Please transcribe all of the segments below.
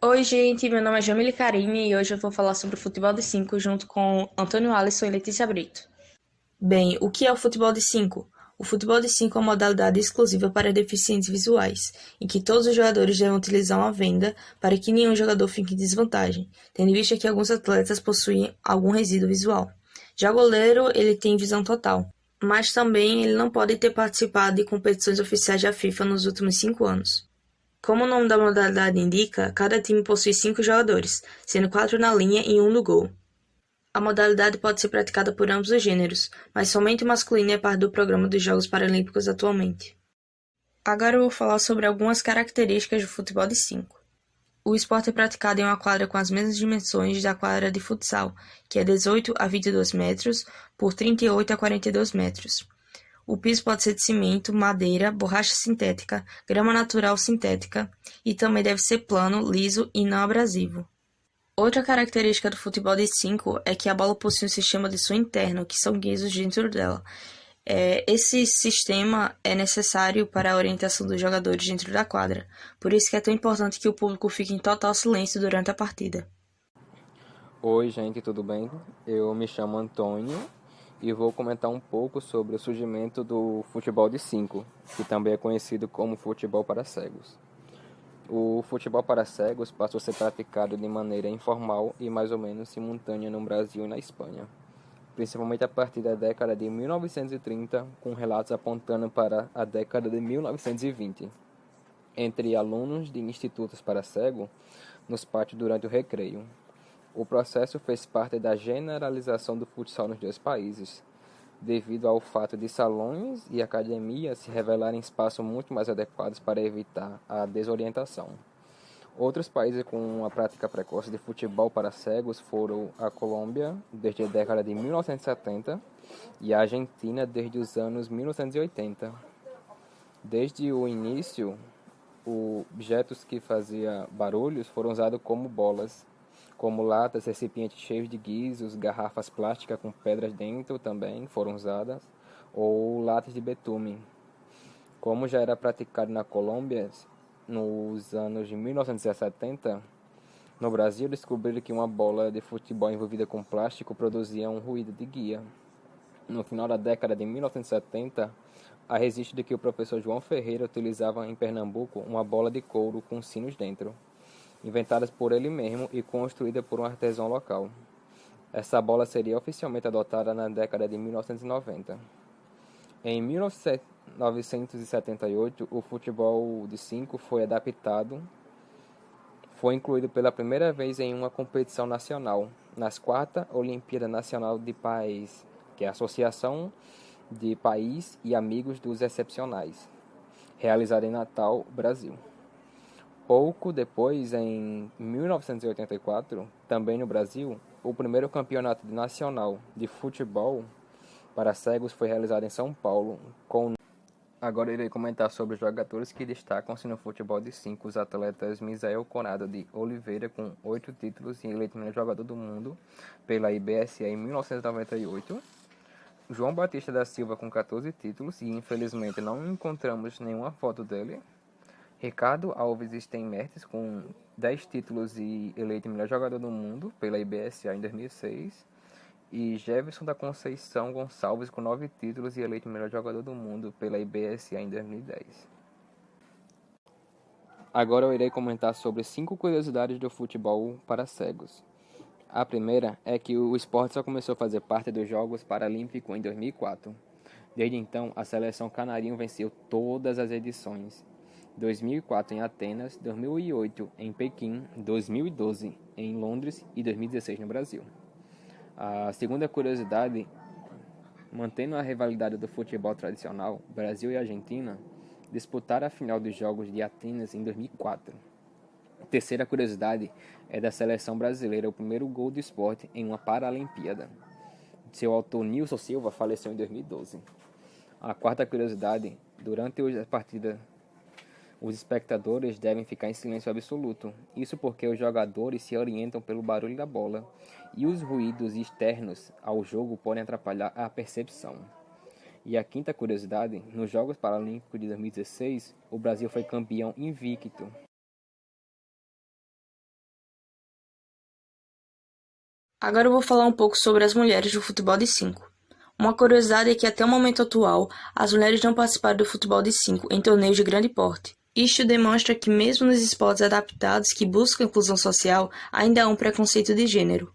Oi, gente, meu nome é Jamile Karine e hoje eu vou falar sobre o futebol de 5 junto com Antônio Alisson e Letícia Brito. Bem, o que é o futebol de 5? O futebol de 5 é uma modalidade exclusiva para deficientes visuais, em que todos os jogadores devem utilizar uma venda para que nenhum jogador fique em desvantagem, tendo em vista que alguns atletas possuem algum resíduo visual. Já o goleiro, ele tem visão total, mas também ele não pode ter participado de competições oficiais da FIFA nos últimos 5 anos. Como o nome da modalidade indica, cada time possui 5 jogadores, sendo 4 na linha e um no gol. A modalidade pode ser praticada por ambos os gêneros, mas somente o masculino é parte do programa dos Jogos Paralímpicos atualmente. Agora eu vou falar sobre algumas características do futebol de 5. O esporte é praticado em uma quadra com as mesmas dimensões da quadra de futsal, que é 18 a 22 metros por 38 a 42 metros. O piso pode ser de cimento, madeira, borracha sintética, grama natural sintética e também deve ser plano, liso e não abrasivo. Outra característica do futebol de 5 é que a bola possui um sistema de som interno, que são guizos dentro dela. Esse sistema é necessário para a orientação dos jogadores dentro da quadra, por isso que é tão importante que o público fique em total silêncio durante a partida. Oi, gente, tudo bem? Eu me chamo Antônio e vou comentar um pouco sobre o surgimento do futebol de 5, que também é conhecido como futebol para cegos. O futebol para cegos passou a ser praticado de maneira informal e mais ou menos simultânea no Brasil e na Espanha, principalmente a partir da década de 1930, com relatos apontando para a década de 1920, entre alunos de institutos para cego nos pátios durante o recreio. O processo fez parte da generalização do futsal nos dois países, devido ao fato de salões e academias se revelarem espaços muito mais adequados para evitar a desorientação. Outros países com a prática precoce de futebol para cegos foram a Colômbia, desde a década de 1970, e a Argentina, desde os anos 1980. Desde o início, objetos que faziam barulhos foram usados como bolas, como latas, recipientes cheios de guizos, garrafas plásticas com pedras dentro também foram usadas, ou latas de betume. Como já era praticado na Colômbia nos anos de 1970, no Brasil descobriram que uma bola de futebol envolvida com plástico produzia um ruído de guia. No final da década de 1970, há registro de que o professor João Ferreira utilizava em Pernambuco uma bola de couro com sinos dentro, inventada por ele mesmo e construída por um artesão local. Essa bola seria oficialmente adotada na década de 1990. Em 1978, o futebol de 5 foi incluído pela primeira vez em uma competição nacional, nas quartas Olimpíadas Nacional de País, que é a Associação de País e Amigos dos Excepcionais, realizada em Natal, Brasil. Pouco depois, em 1984, também no Brasil, o primeiro campeonato nacional de futebol para cegos foi realizado em São Paulo. Agora irei comentar sobre os jogadores que destacam-se no futebol de 5, os atletas Misael Conrado de Oliveira, com 8 títulos e eleito melhor jogador do mundo pela IBSE em 1998. João Batista da Silva com 14 títulos e infelizmente não encontramos nenhuma foto dele. Ricardo Alves Steinmertens com 10 títulos e eleito melhor jogador do mundo pela IBSA em 2006. E Jefferson da Conceição Gonçalves com 9 títulos e eleito melhor jogador do mundo pela IBSA em 2010. Agora eu irei comentar sobre 5 curiosidades do futebol para cegos. A primeira é que o esporte só começou a fazer parte dos Jogos Paralímpicos em 2004. Desde então, a seleção canarinho venceu todas as edições. 2004 em Atenas, 2008 em Pequim, 2012 em Londres e 2016 no Brasil. A segunda curiosidade, mantendo a rivalidade do futebol tradicional, Brasil e Argentina disputaram a final dos Jogos de Atenas em 2004. A terceira curiosidade é da seleção brasileira, o primeiro gol do esporte em uma Paralimpíada. Seu autor, Nilson Silva, faleceu em 2012. A quarta curiosidade, durante a partida, os espectadores devem ficar em silêncio absoluto. Isso porque os jogadores se orientam pelo barulho da bola e os ruídos externos ao jogo podem atrapalhar a percepção. E a quinta curiosidade, nos Jogos Paralímpicos de 2016, o Brasil foi campeão invicto. Agora eu vou falar um pouco sobre as mulheres do futebol de 5. Uma curiosidade é que até o momento atual, as mulheres não participaram do futebol de 5 em torneios de grande porte. Isto demonstra que mesmo nos esportes adaptados que buscam inclusão social, ainda há um preconceito de gênero.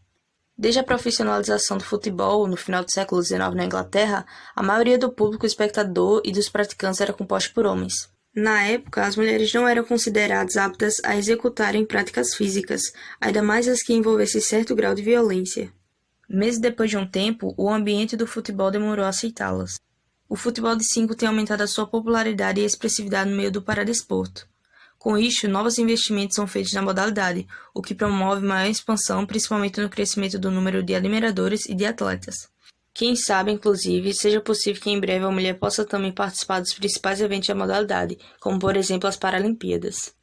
Desde a profissionalização do futebol, no final do século XIX na Inglaterra, a maioria do público espectador e dos praticantes era composta por homens. Na época, as mulheres não eram consideradas aptas a executarem práticas físicas, ainda mais as que envolvessem certo grau de violência. Mesmo depois de um tempo, o ambiente do futebol demorou a aceitá-las. O futebol de 5 tem aumentado a sua popularidade e expressividade no meio do paradesporto. Com isso, novos investimentos são feitos na modalidade, o que promove maior expansão, principalmente no crescimento do número de admiradores e de atletas. Quem sabe, inclusive, seja possível que em breve a mulher possa também participar dos principais eventos da modalidade, como por exemplo as Paralimpíadas.